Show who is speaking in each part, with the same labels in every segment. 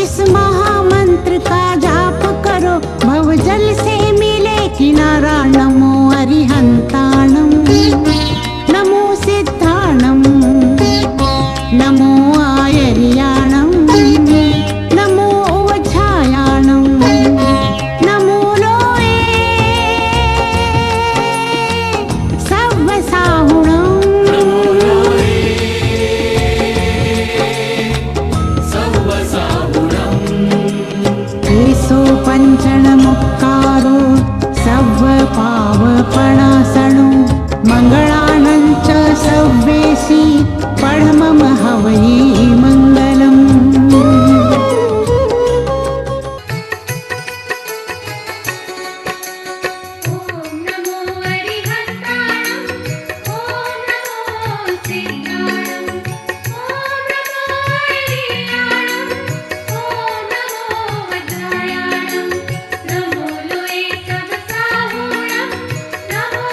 Speaker 1: इस महामंत्र का जाप करो, भवजल से मिले किनारा। नमो अरिहंताणं, नमो सिद्धाणं, नमो आयर्याणं, नमो उवच्छायाणं, नमो लोये सव्वसाहुणं। एसो पञ्चणमुक्कारो सव्वपावपणासनो, मङ्गलानं च सव्वेसि पढमम हवै मङ्गलम्।
Speaker 2: नमो लोये सब साहुणं, नमो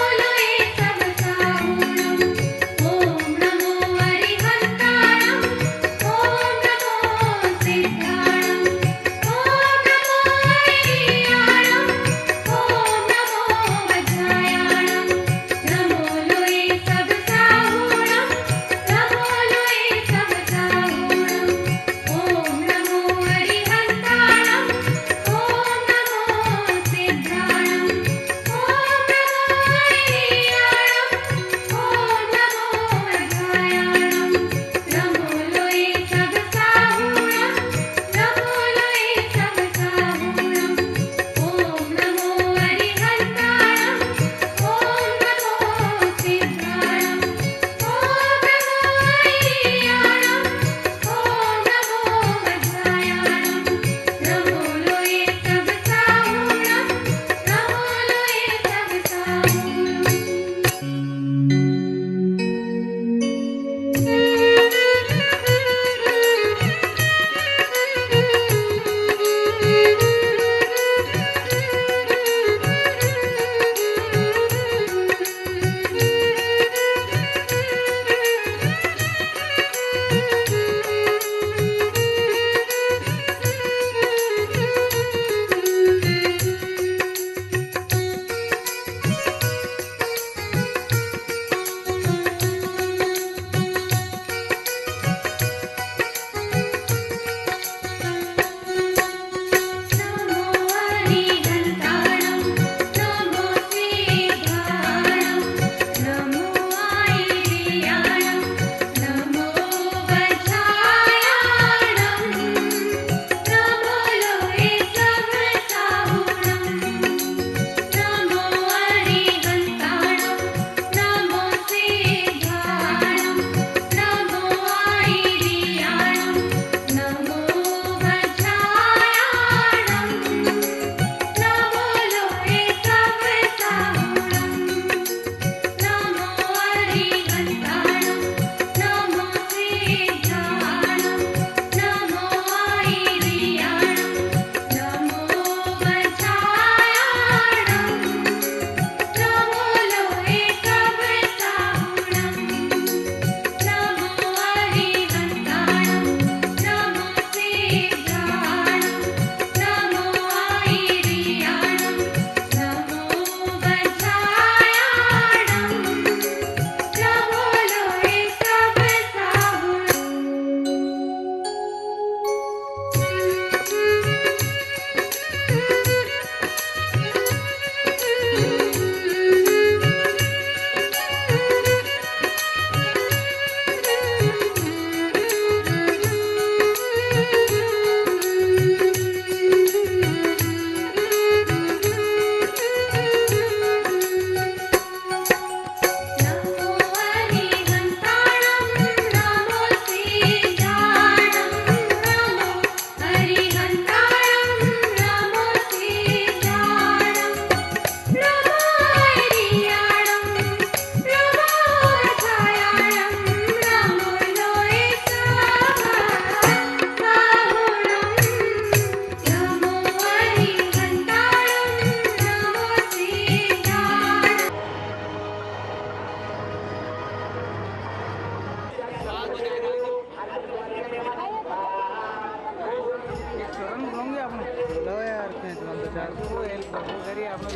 Speaker 2: लो यार खेच हम तो चार को हेल्प करिए आप लोग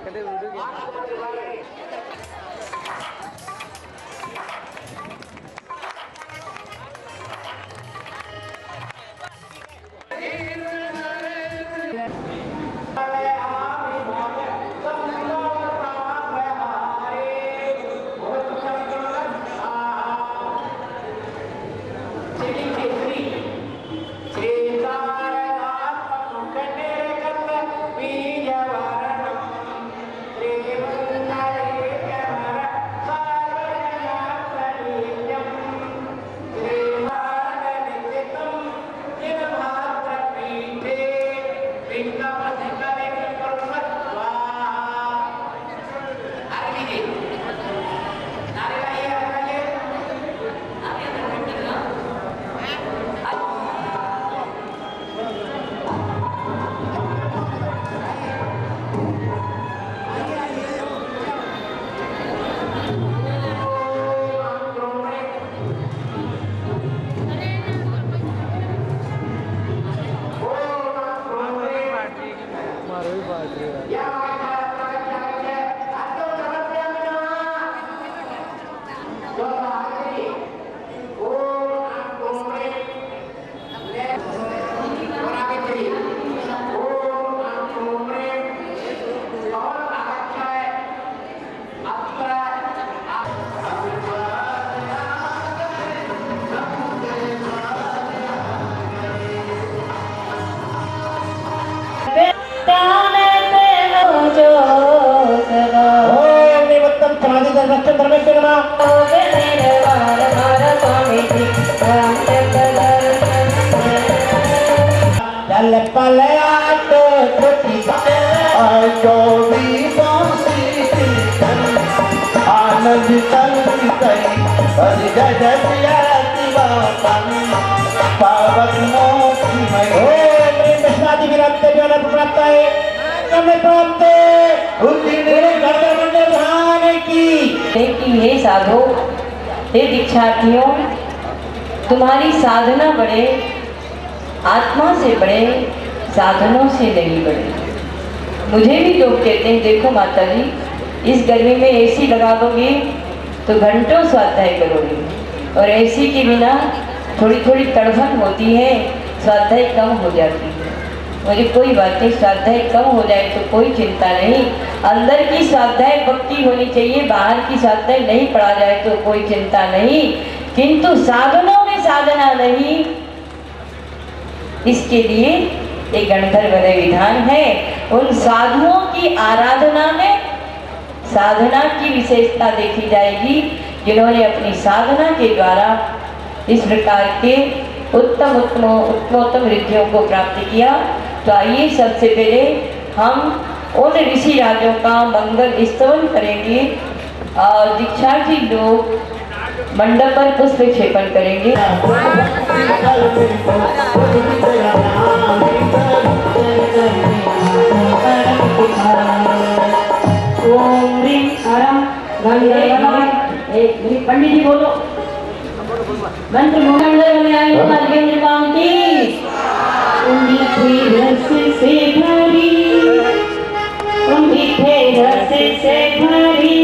Speaker 2: कदे वीडियो
Speaker 3: हे साधो, हे दीक्षार्थियों, तुम्हारी साधना बढ़े, आत्मा से बढ़े, साधनों से नहीं बढ़े। मुझे भी लोग कहते हैं देखो माता जी, इस गर्मी में एसी लगा दोगे तो घंटों स्वाध्याय करोगे और एसी के बिना थोड़ी थोड़ी तड़फन होती है, स्वाध्याय कम हो जाती है। मुझे कोई बात नहीं, स्वाध्याय कम हो जाए तो कोई चिंता नहीं। अंदर की स्वाध्याय भक्ति होनी चाहिए, बाहर की स्वाध्याय नहीं पढ़ा जाए तो कोई चिंता नहीं। किंतु साधनों में साधना नहीं, इसके लिए एक गंधर्व विधान है। उन साधुओं की आराधना में साधना की विशेषता देखी जाएगी, जिन्होंने अपनी साधना के द्वारा इस प्रकार के उत्तमोत्तम रिद्धियों को प्राप्त किया। तो आइए सबसे पहले हम उन ऋषि राजों का मंगल स्तवन करेंगे और दीक्षार्थी लोग मंडप पर पुष्प क्षेपण करेंगे। ओम ह्रीं अरम पंडित जी बोलो मंत्र मंडल में आए नागेंद्र कांति मीठे रस से भरी, मीठे रस से भरी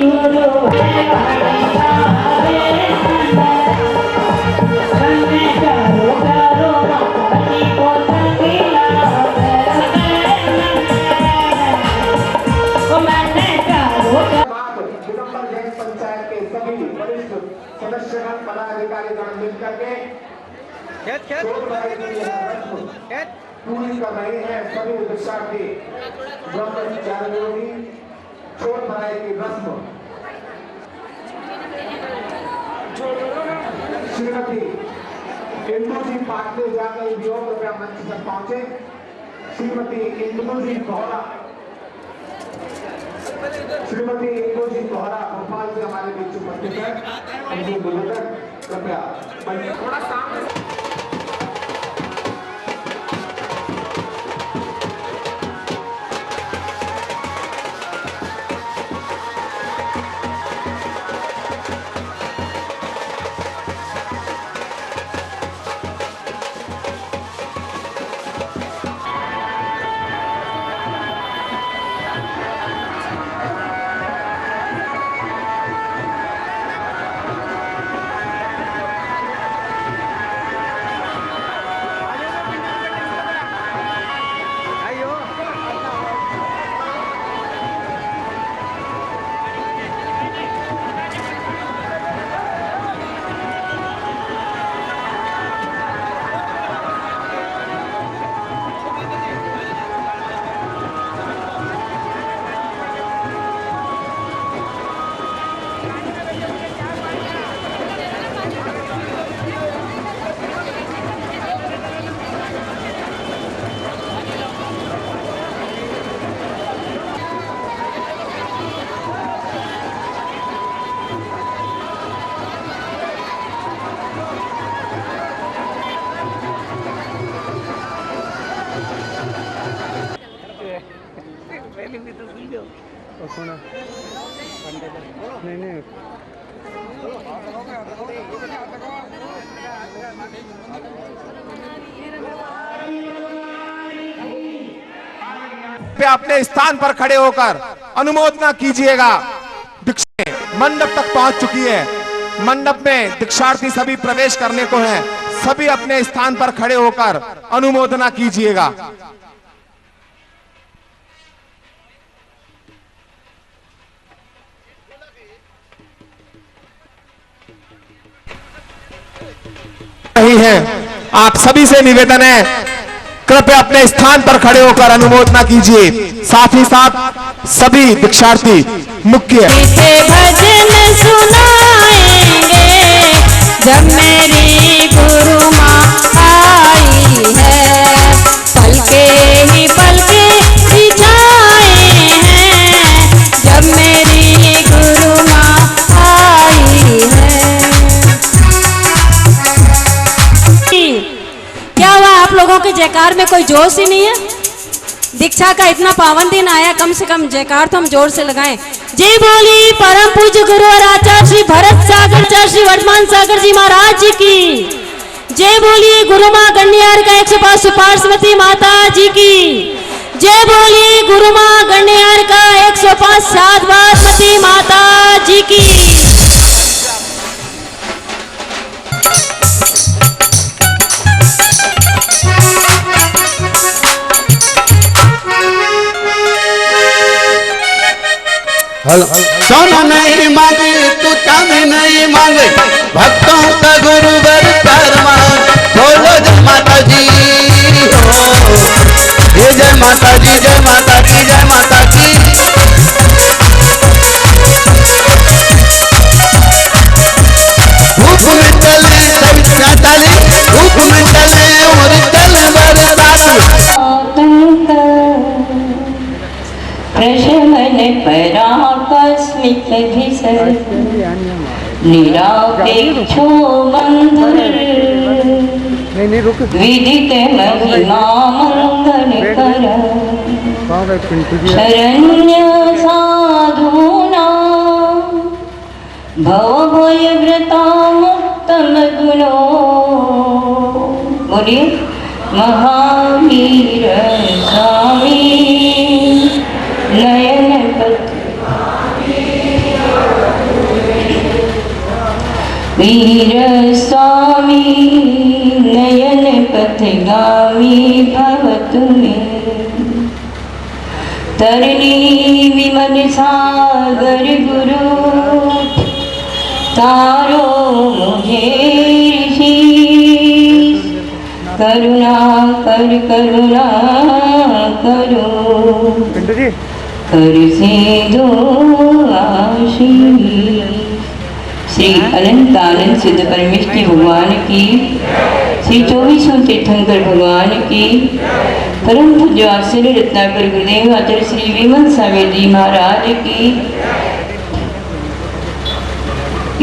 Speaker 3: गुरु
Speaker 4: सदस्यगण पदाधिकारीगण मिलकर के पूरी कर रहे हैं। सभी दीक्षार्थी ब्रह्मचारी छोड़ बनाए की रस्म श्रीमती इंदु जी पाटले जाकर योग रुपया मंच तक पहुंचे। श्रीमती इंदु जी गौरा, श्रीमती इंदु जी गौरा भोपाल से हमारे बीच उपस्थित है। उनकी बुजुर्ग कृपया थोड़ा सामने
Speaker 2: नहीं नहीं
Speaker 5: पे अपने स्थान पर खड़े होकर अनुमोदना कीजिएगा। दीक्षा मंडप तक पहुंच चुकी है। मंडप में दीक्षार्थी सभी प्रवेश करने को हैं। सभी अपने स्थान पर खड़े होकर अनुमोदना कीजिएगा। नहीं है, आप सभी से निवेदन है, कृपया अपने स्थान पर खड़े होकर अनुमोदना कीजिए। साथ ही साथ सभी दीक्षार्थी मुख्य
Speaker 6: भजन सुनाएंगे जब मेरी गुरु माँ आई है, पलके ही पलके बिछाए हैं जब मेरी गुरु माँ आई है। क्या हुआ, आप लोगों के जयकार में कोई जोश ही नहीं है? दीक्षा का इतना पावन दिन आया, कम से कम जयकार तो हम जोर से लगाएं। जय बोली परम पूज्य गुरु और आचार्य श्री भरत सागर चार्य श्री वर्तमान सागर जी महाराज जी की जय। बोली गुरु माँ गण्यहार का 105 सुपार्श्वती माता जी की जय। बोली गुरु माँ गण्यहार का 105 साधवात्मती माता जी की।
Speaker 7: सोना नहीं मांगे तू चांदी नहीं मांगे, भक्तों का गुरु वर कर्मा। बोलो जय माता जी हो, ये जय माता जी, जय माता की, जय माता की। धूप में चले सविता चले, धूप में चले और चले बरसात।
Speaker 3: प्रशमन पराकस्मिक भिसर निरापेक्षो बंधुर विदित महिमा मंगल कर शरण्य साधूना भवभय व्रता मुक्तम गुणो। बोलिए महावीर स्वामी नयन पथ वीर स्वामी नयन पथगामी भवतु मे। तरणी विमल सागर गुरु तारो मुझे शीश। करुणा कर करुणा करो कर से दो आशीष। श्री अनंत आनंद सिद्ध परमेश्वर भगवान की, श्री 24 तीर्थंकर भगवान की, परम पूज्य आचार्य रत्नाकर गुरुदेव आचार्य श्री विमल सागर जी महाराज की।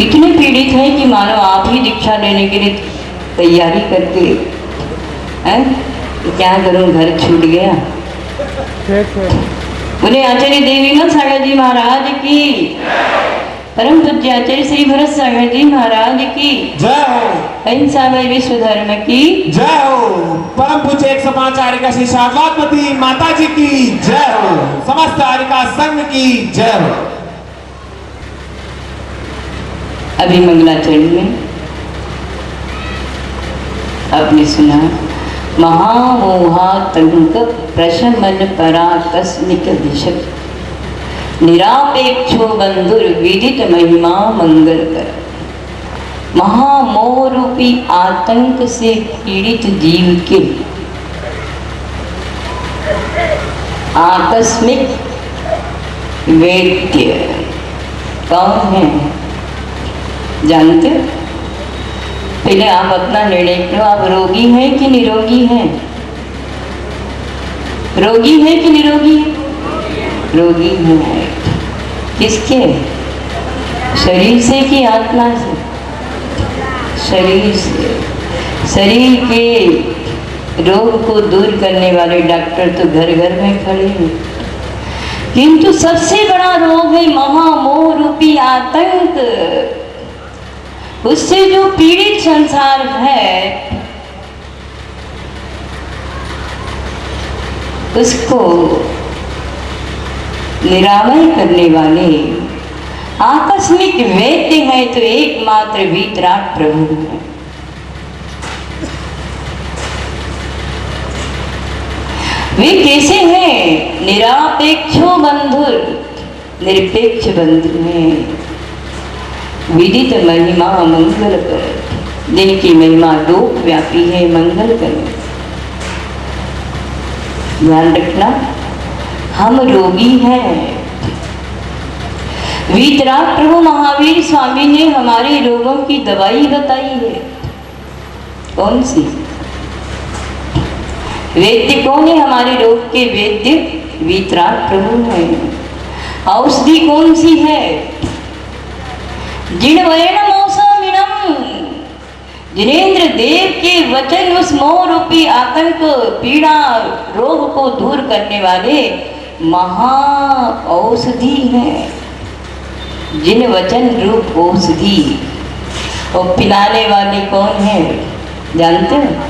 Speaker 3: इतने पीड़ित है कि मानो आप ही दीक्षा लेने के लिए तैयारी करते हैं। क्या करूं, घर छूट गया। बोले आचार्य देवीमल सागर जी महाराज की, परम पूज्य आचार्य श्री भरत सागर जी महाराज की
Speaker 5: जय हो।
Speaker 3: अहिंसामय विश्व धर्म की
Speaker 5: जय हो। परम पूज्य 105 आर्यिका श्री साधवात्मती माता जी की जय हो। समस्त आर्यिका संघ की जय हो।
Speaker 3: अभी मंगलाचरण में आपने सुना महामोहातंक प्रशमन पराकस्मिक भिषक निरापेक्षो बंधुर विदित महिमा मंगल कर। महामोह रूपी आतंक से पीड़ित जीव के आकस्मिक वैद्य कौन है जानते? पहले आप अपना निर्णय करो, आप रोगी हैं कि निरोगी हैं? रोगी है कि निरोगी? रोगी हैं। किसके? शरीर से कि आत्मा से? शरीर से। शरीर के रोग को दूर करने वाले डॉक्टर तो घर घर में खड़े हैं। किंतु सबसे बड़ा रोग है महामोह रूपी आतंक। उससे जो पीड़ित संसार है उसको निरामय करने वाले आकस्मिक वैद्य है तो एकमात्र वीतराग प्रभु है। वे कैसे हैं? निरापेक्षो बंधुर, निरपेक्ष बंधु हैं। विदित महिमा मंगल कर, जिनकी महिमा लोक व्यापी है, मंगल करें। ध्यान रखना, हम रोगी हैं। वीतराग प्रभु महावीर स्वामी ने हमारे रोगों की दवाई बताई है। कौन सी? वैद्य कौन है? हमारे रोग के वैद्य वीतराग प्रभु हैं। औषधि कौन सी है? जिनवैणमोसमिणम, जिनेन्द्र देव के वचन उस मोह रूपी आतंक, पीड़ा, रोग को दूर करने वाले महा औषधि हैं। जिन वचन रूप औषधि। और पिलाने वाले कौन है जानते हो?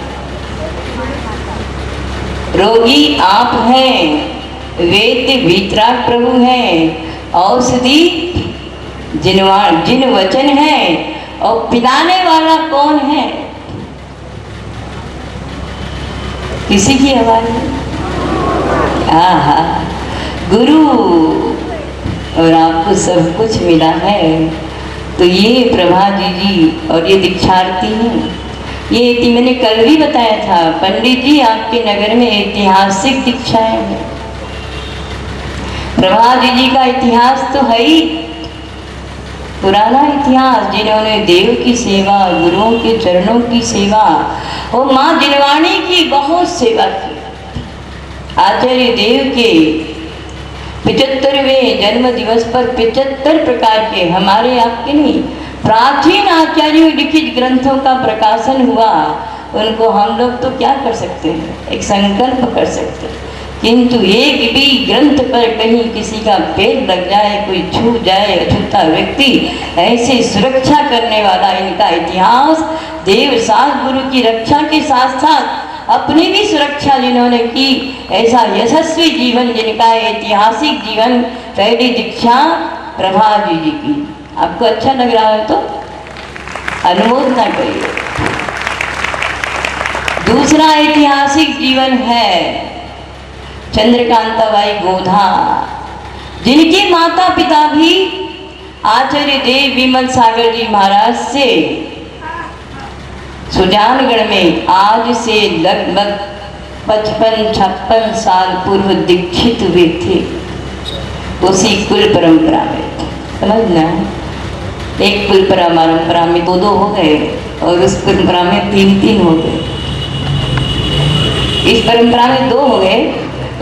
Speaker 3: रोगी आप हैं, वैद्य वीतराग प्रभु हैं, औषधि जिन वचन है, और पिलाने वाला कौन है? किसी की आवाज नहीं? आहा, गुरु। और आपको सब कुछ मिला है। तो ये प्रभा जी और ये दीक्षार्थी हैं। ये मैंने कल भी बताया था, पंडित जी आपके नगर में ऐतिहासिक दीक्षाएं हैं। प्रभा जी का इतिहास तो है ही पुराना इतिहास, जिन्होंने देव की सेवा, गुरुओं के चरणों की सेवा और माँ जिनवाणी की बहुत सेवा की। आचार्य देव के 75वें जन्म दिवस पर 75 प्रकार के, हमारे आपके नहीं, प्राचीन आचार्यों लिखित ग्रंथों का प्रकाशन हुआ। उनको हम लोग तो क्या कर सकते हैं? एक संकल्प कर सकते हैं, किंतु एक भी ग्रंथ पर कहीं किसी का पैर लग जाए, कोई छू जाए अछूता व्यक्ति, ऐसे सुरक्षा करने वाला इनका इतिहास, देव सास गुरु की रक्षा के साथ साथ अपनी भी सुरक्षा जिन्होंने की, ऐसा यशस्वी जीवन जिनका ऐतिहासिक जीवन, पहली दीक्षा प्रभा जी की। आपको अच्छा लग रहा है तो अनुमोदना करिए। दूसरा ऐतिहासिक जीवन है चंद्रकांताबाई गोधा, जिनके माता पिता भी आचार्य देव विमल सागर जी महाराज से सुजानगढ़ में आज से लगभग 55-56 साल पूर्व दीक्षित हुए थे, उसी कुल परंपरा में। समझना, एक कुल परंपरा में 2-2 हो गए और उस परंपरा में 3-3 हो गए। इस परंपरा में 2 हो गए,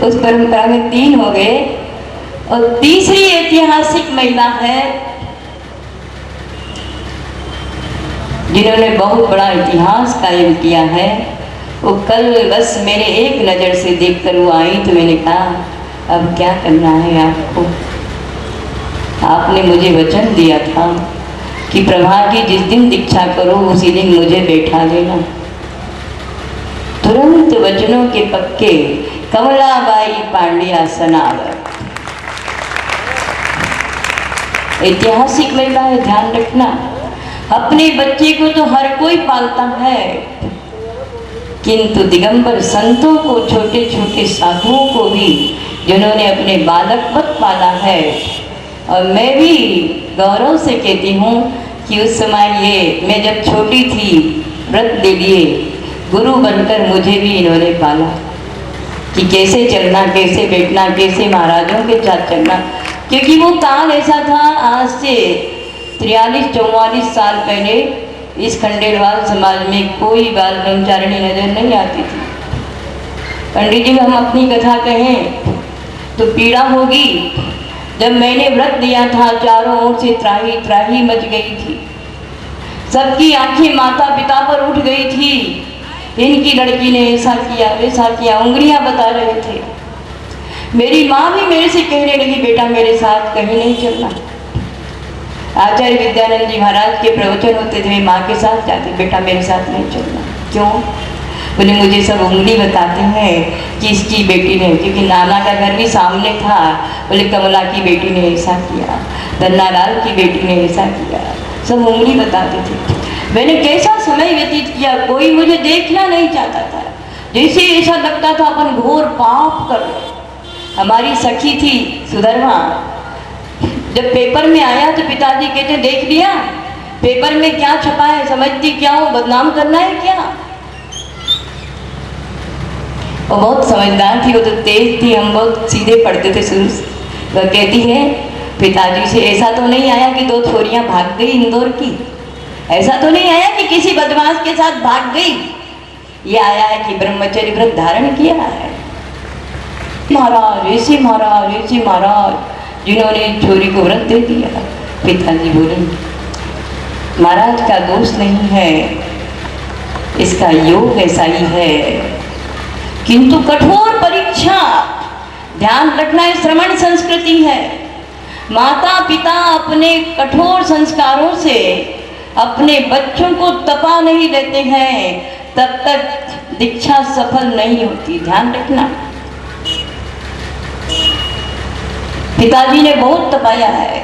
Speaker 3: उस परंपरा में 3 हो गए। और तीसरी ऐतिहासिक महिला है जिन्होंने बहुत बड़ा इतिहास कायम किया है। वो कल बस मेरे एक नज़र से देखकर वो आई तो मैंने कहा अब क्या करना है आपको। आपने मुझे वचन दिया था कि प्रभा जी जिस दिन दीक्षा करो उसी दिन मुझे बैठा देना। तुरंत वचनों के पक्के कमलाबाई पांड्या सनावर, ऐतिहासिक महिला है। ध्यान रखना, अपने बच्चे को तो हर कोई पालता है, किंतु दिगंबर संतों को, छोटे छोटे साधुओं को भी जिन्होंने अपने बालकवत पाला है। और मैं भी गौरव से कहती हूँ कि उस समय ये मैं जब छोटी थी व्रत ले लिए, गुरु बनकर मुझे भी इन्होंने पाला कि कैसे चलना, कैसे बैठना, कैसे महाराजों के साथ चलना। क्योंकि वो काल ऐसा था, आज से 43-44 साल पहले इस खंडेलवाल समाज में कोई बाल ब्रह्मचारिणी नजर नहीं आती थी। पंडित जी हम अपनी कथा कहें तो पीड़ा होगी। जब मैंने व्रत लिया था चारों ओर से त्राही त्राही मच गई थी, सबकी आंखें माता पिता पर उठ गई थी। इनकी लड़की ने ऐसा किया वैसा किया, उंगलियां बता रहे थे। मेरी माँ भी मेरे से कहने लगी, बेटा मेरे साथ कहीं नहीं चलना। आचार्य विद्यानंद जी महाराज के प्रवचन होते थे, माँ के साथ जाते, बेटा मेरे साथ नहीं चलना। क्यों? बोले मुझे सब उंगली बताते हैं कि इसकी बेटी ने, क्योंकि नाना का घर भी सामने था, बोले कमला की बेटी ने ऐसा किया, धन्नालाल की बेटी ने ऐसा किया, सब उंगली बताते थे। मैंने कैसा समय व्यतीत किया, कोई मुझे देखना नहीं चाहता था, जैसे ऐसा लगता था अपन घोर पाप कर रहे। हमारी सखी थी सुधर्मा, जब पेपर में आया तो पिताजी कहते देख लिया पेपर में क्या छपा है, समझती क्या हो, बदनाम करना है क्या? वो बहुत समझदार थी, वो तो तेज थी, हम बहुत सीधे पढ़ते थे शुरू से। वह कहती है पिताजी से, ऐसा तो नहीं आया कि 2 छोरियां भाग गई इंदौर की, ऐसा तो नहीं आया कि किसी बदमाश के साथ भाग गई, ये आया है कि ब्रह्मचर्य व्रत धारण किया है। महाराज ऐसे महाराज ऐसे महाराज जिन्होंने छोरी को व्रत दे दिया। पिताजी बोले महाराज का दोष नहीं है, इसका योग ऐसा ही है, किंतु कठोर परीक्षा, ध्यान रखना है, श्रमण संस्कृति है। माता पिता अपने कठोर संस्कारों से अपने बच्चों को तपा नहीं लेते हैं, तब तक दीक्षा सफल नहीं होती, ध्यान रखना। पिताजी ने बहुत तपाया है।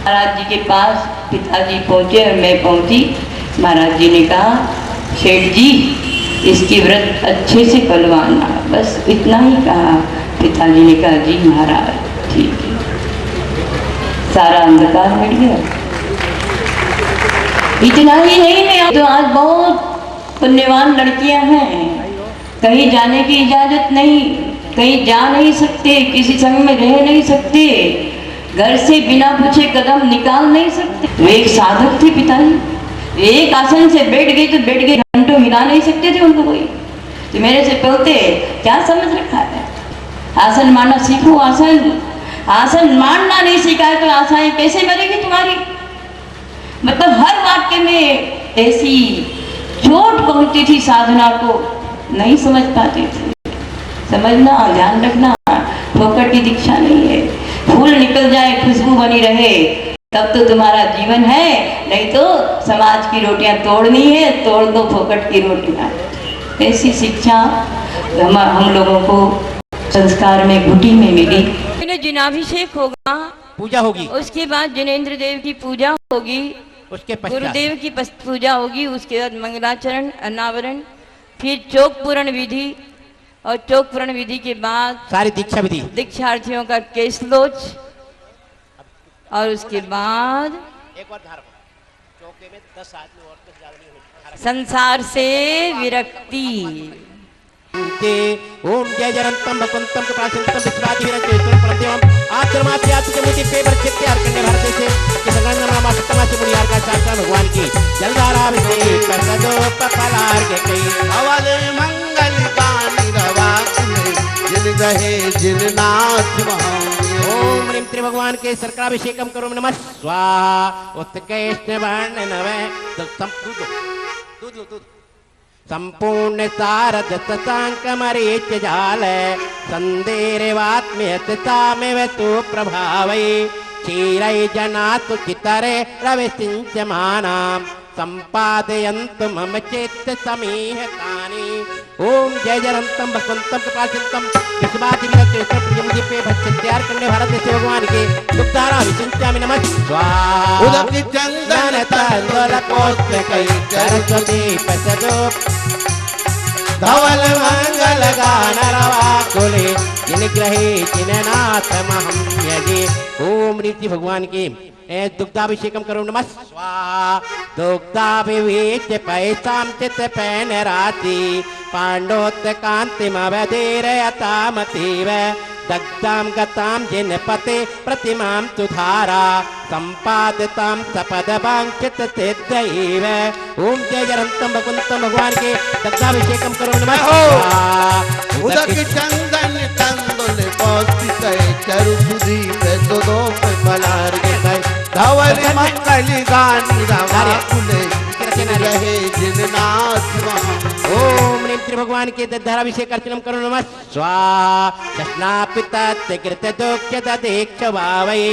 Speaker 3: महाराज जी के पास पिताजी पहुंचे और मैं पहुंची। महाराज जी ने कहा शेठ जी इसकी व्रत अच्छे से करवाना, बस इतना ही कहा। पिताजी ने कहा जी महाराज ठीक है। सारा अंधकार मिट गया। इतना ही नहीं है, तो आज बहुत पुण्यवान लड़कियां हैं, कहीं जाने की इजाजत नहीं, कहीं जा नहीं सकते, किसी संग में रह नहीं सकते, घर से बिना पूछे कदम निकाल नहीं सकते। वे एक साधक थे पिताजी, एक आसन से बैठ गए तो बैठ गए, घंटों हिला नहीं सकते थे उनको कोई। तो मेरे से बोलते क्या समझ रखा है, आसन मारना सीखो। आसन मारना नहीं सीखा है तो आशाएं कैसे मरेगी तुम्हारी। मतलब हर वाक्य में ऐसी चोट पहुंचती थी साधना को, नहीं समझ पाते थे। समझना, ध्यान रखना, फोकट की दीक्षा नहीं है। फूल निकल जाए, खुशबू बनी रहे तब तो तुम्हारा जीवन है, नहीं तो समाज की रोटियां तोड़नी है, तोड़ दो फोकट की रोटियां। ऐसी शिक्षा हम लोगों को संस्कार में घुटी में मिली। जिनाभिषेक होगा,
Speaker 8: पूजा होगी,
Speaker 3: उसके बाद जिनेंद्र देव की पूजा होगी,
Speaker 8: उसके पश्चात
Speaker 3: गुरुदेव की पूजा होगी, उसके बाद मंगलाचरण, अनावरण, फिर चौक पूर्ण विधि, और चौक पूर्ण विधि के बाद
Speaker 8: सारी दीक्षा विधि,
Speaker 3: दीक्षार्थियों का केसलोच, और उसके बाद
Speaker 8: एक बार चौके में 10 आदमी और 10 आदमी
Speaker 3: संसार से विरक्ति।
Speaker 8: ओम जय जरंतम भकुंतम कपासिंतम विश्वादि विरंचेतम परमदेवम आश्रमात्याति मुनि पेपर चित्ते अर्कण्य भारत से कि संगणना नामा सप्तमा से मुनियार का साक्षात भगवान की जलधारा अभिषेक कर सदो पपलार के कई
Speaker 7: अवल मंगल गान रवा जिन गहे जिन नाथ
Speaker 8: ओम ह्रीं त्रि भगवान के सर्कराभिषेकम करो नमः स्वाहा। उत्कृष्ण वर्ण नवे दूध संपूर्ण सारद शशांक मरीच जाल संदेरवात्म्यतामेव तु प्रभावै क्षीरै जनातु चितरे रवि सिंचमानां संपादयन्तु मम चित्त समीहतानि। ओम जय जरंतम भकुंतम कपासिंतम विश्वादि विरंचेतम प्रियमुदीपे भच्चित्यार करने भारत से भगवान के दुग्धारा विचिंत्यामि नमः स्वाहा।
Speaker 7: उदक चंदन
Speaker 8: तंदुल पुष्प कई सरस्वती पसदो धवल मंगल गान रवा कुले जिन ग्रहे जिन नाथ महम यजे। ओम रीति भगवान के दुग्धाभिषेकम करो नमः स्वाहा। दुग्धाभिवेच पैसाम चित पैन राति पांडोत कांतिम अवधेरयतामतीव दग्धाम गताम जिन पते प्रतिमाम तुधारा संपादिताम सपद वांछित सिद्धैव। ओम जय जरंतम भकुंतम भगवान के दग्धाभिषेकम करो नमः स्वाहा।
Speaker 7: उदक चंदन तंदुल पौष्टिक चरु सुदीप दोदो पलार के धवल मंगल गान रवा कुले जिन रहे जिन नाथ वहाँ।
Speaker 8: ओम ह्रीं त्रिभगवान के दधाराभिषेक अर्चनम करो नमः स्वाहा शस्नापिता कृत दुख्य दीक्ष भावै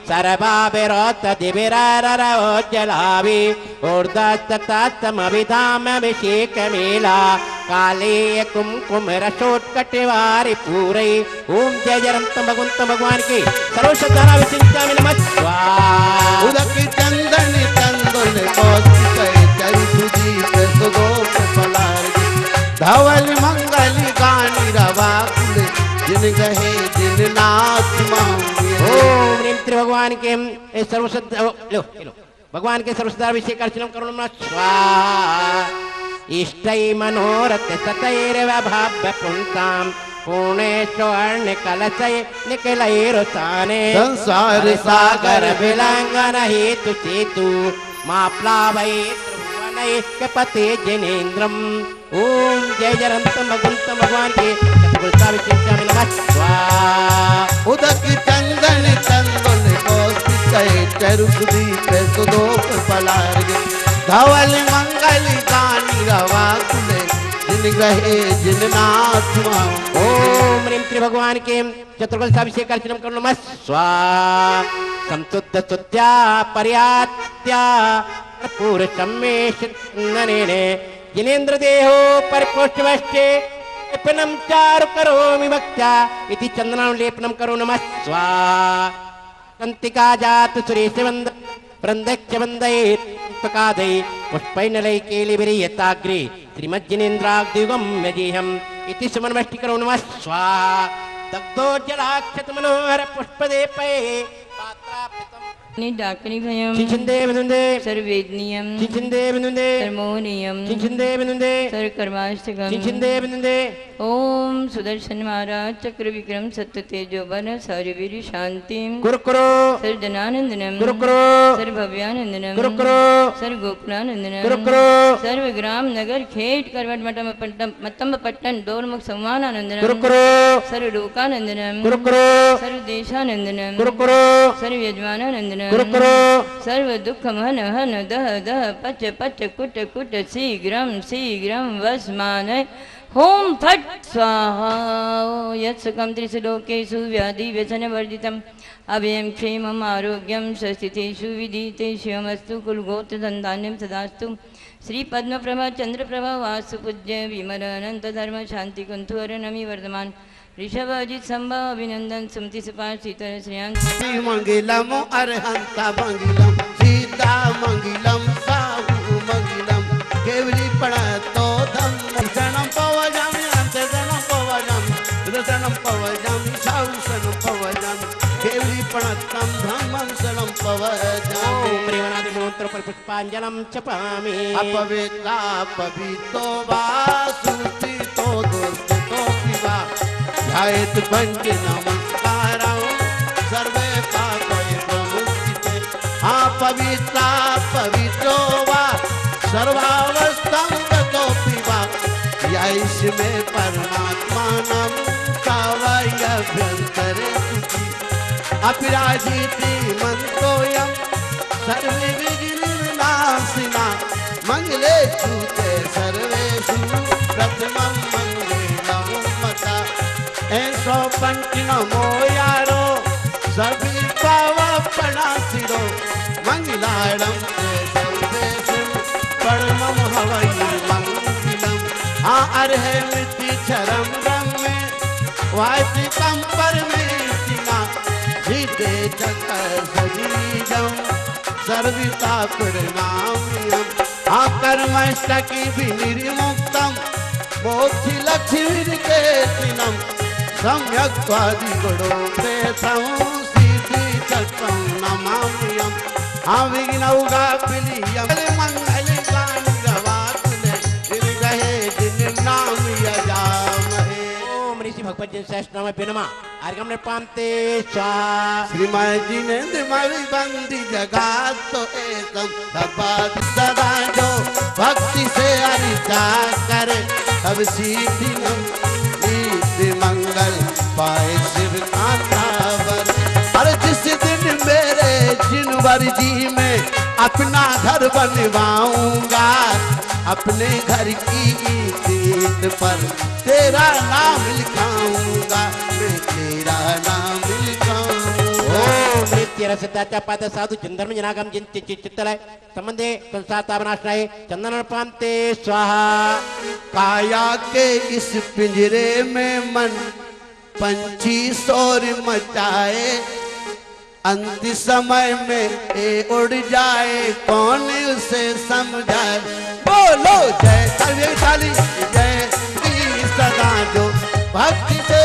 Speaker 8: सर्वाभिरोत दिविराररोज्जलाभि ऊर्ध्वस्ततमभिधाम अभिषेक मेला काले कुमकुम रसोत्कटिवारि पूरै ओम जय जयंत भगवान के सर्वश्रद्धाभिषेकामि नमः स्वाहा
Speaker 7: उदक चंदन चंदन कौशिक चरिसुदीप सुगोप पलार्ग धवल मंगल गानी रवा कुल जिन गहे जिन नाथ मांगे
Speaker 8: ओम ह्रीं त्रिभगवान के भगवान के सर्वश्रद्धाभिषेक अर्चनम करो नमः स्वाहा इष्टै मनोरथ सतैर्वभाव्य पुंसाम पुणे स्वर्ण कलशै निकलैरुताने
Speaker 7: संसार
Speaker 8: सागर विलंघन हेतु सेतु मां प्लावै त्रिभुवनै कपते जनेन्द्रम ओम जय जयंत भगवान के सर्वश्रद्धाभिषेकामि नमः स्वाहा
Speaker 7: उदक चंदन चंदन कौशिक चरुदीप सुदोप पलार्ग धवल मंगल गानी रवा कुल जिन गहे जिन नाथ मांगे
Speaker 8: ओम ह्रीं त्रिभगवान के चतुर्दशाभिषेक अर्चनम करो नमः स्वाहा संतुद्ध स्तुत्या पर्यात्या कर्पूर सम्मेश ननेने जिनेन्द्र देहो परिपुष्टवष्टे लेपनम चारु करोमि भक्त्या इति चंदनं लेपनम करो नमः स्वाहा कंतिका जात सुरेश वंद वृंदक्ष वंदये पुष्पकादये पुष्पैनलय केलिविरियताग्रे श्रीमज्जिनेन्द्राग्दिगम्य जेहम् इति सुमनमष्टि करो नमः स्वाहा दग्धोज्जलाक्षत मनोहर पुष्पदेपये पात्रापितम्
Speaker 3: डाकनी भयम
Speaker 8: चिंचिंदे विनुंदे
Speaker 3: सर्वेदनीयम
Speaker 8: चिंचिंदे विनुंदे
Speaker 3: सर्मोनियम
Speaker 8: चिंचिंदे विनुंदे
Speaker 3: सर्वकर्माष्टकम
Speaker 8: चिंचिंदे विनुंदे
Speaker 3: ओम सुदर्शन महाराज चक्र विक्रम सत्य तेजो वन सौरवीर शांति
Speaker 8: गुरुकुरो
Speaker 3: सर्वजनानंदनम
Speaker 8: गुरुकुरो
Speaker 3: सर्वभव्यानंदनम
Speaker 8: गुरुकुरो
Speaker 3: सर्वगोकुलानंदनम
Speaker 8: गुरुकुरो
Speaker 3: सर्वग्राम नगर खेट करवट मत्तम पट्टन डोरमुख संवानानंदनम
Speaker 8: गुरुकुरो
Speaker 3: सर्वलोकानंदनम
Speaker 8: गुरुकुरो
Speaker 3: सर्वदेशानंदनम
Speaker 8: गुरुकुरो
Speaker 3: सर्वयजमानानंदनम
Speaker 8: गुरुकुरो
Speaker 3: सर्व दुख मन हन दह दह पच पच कुट कुट शीघ्रम शीघ्रम वसमान होम फट स्वाहा यत्सुखम त्रिशलोकेषु व्याधि व्यसन वर्जितम अभयं क्षेमम् आरोग्यं स्वस्थितेषु विदितेषु शिवमस्तु कुलगोत्र संतान्यं सदास्तु श्री पद्मप्रभा चंद्रप्रभा वासु पूज्य विमलानंद धर्म शांति कुंथुवर नमी वर्धमान ऋषभ अजित संभव अभिनंदन सुमति सुपाश शीतल श्रेयांश
Speaker 7: मंगलम अरहंता मंगलम सीता मंगलम साहु मंगलम केवली पड़तो धम शरणम पवजामि अंतरणम पवजामि रतनम पवजामि साहुसनम पवजामि केवली पड़तम धम्मं शरणम पवजामि
Speaker 8: प्रेमनादि मंत्र पर पुष्पांजलम चपामि
Speaker 7: अपवित्रा पवितो वासुति तो दुर्तो पिबा ध्यायेत पंच नमस्कारं सर्वे पापै प्रमुच्यते पवित्रा पवित्रो वा सर्वावस्थां गतोऽपि वा यैष में परमात्मानं कावयभ्यन्तरे अपिराजीति मन्तोऽयं सर्वे विघ्ननाशिना मंगलेषु ते सर्वेषु प्रथमं मंगलम मता ऐसो पंच नमो यारो सभी पावा पड़ा सिरो मंगलाड़म ते सर्वेषु परमं हवै मंगलम अरहे मिति चरम ब्रह्मे वाचिकं परमेष्टिना सीते चक्र सजीजम सर्विता परिणाम्यम कर्मष्टकी विनिर्मुक्तम मोक्षि लक्ष्मी के दिनम सम्यक स्वादि गुणो प्रेतम सिद्धि चक्रम नमाम्यम विघ्नौघा पिलियम मंगल गान गवातुले दिन गहे दिन नाम यजामहे
Speaker 8: ओम ऋषि भगवत जन सहस्रनाम बिनमा आर्गम ने पामते स्वाहा
Speaker 7: श्रीमद जिनेन्द्र मवि बंदी जगात तो एकम सबाद सदा जो भक्ति से अर्चा करे तब सीधी नीति मंगल पाए शिव कांतावर। अरे जिस दिन मेरे जिनवर जी में अपना घर बनवाऊंगा अपने घर की ईंट पर तेरा नाम लिखाऊंगा, मैं तेरा नाम लिखाऊंगा।
Speaker 8: ओम नित्य रसदाचा पाद साधु चंद्रम जनागम जिंति चित्तलय संबंधे संसातावनाशनाय चंदन पांते स्वाहा।
Speaker 7: काया के इस पिंजरे में मन पंछी शोर मचाए, अंतिम समय में ये उड़ जाए कौन उसे समझाए। बोलो जय सर्वे काली जय सदा जो भक्ति से